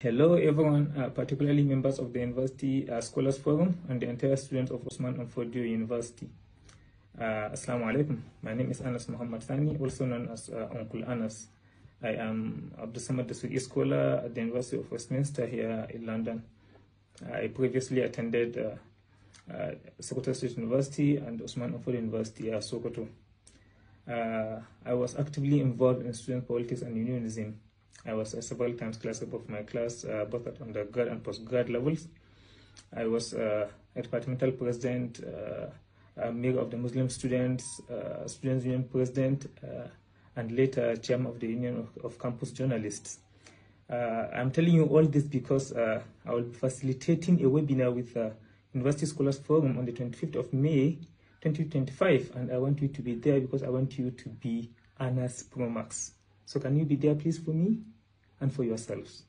Hello everyone, particularly members of the University Scholars Forum and the entire students of Usman and Fodio University. Assalamu alaikum. My name is Anas Muhammad Sani, also known as Uncle Anas. I am Abdul Samad Dasuki Scholar at the University of Westminster here in London. I previously attended Sokoto State University and Usman and Fodio University at Sokoto. I was actively involved in student politics and unionism. I was several times class rep of my class, both at undergrad and postgrad levels. I was a departmental president, mayor of the Muslim Students, Students' Union president, and later chairman of the Union of Campus Journalists. I'm telling you all this because I will be facilitating a webinar with University Scholars Forum on the 25th of May, 2025, and I want you to be there because I want you to be Anas Pro Max. So can you be there please for me and for yourselves?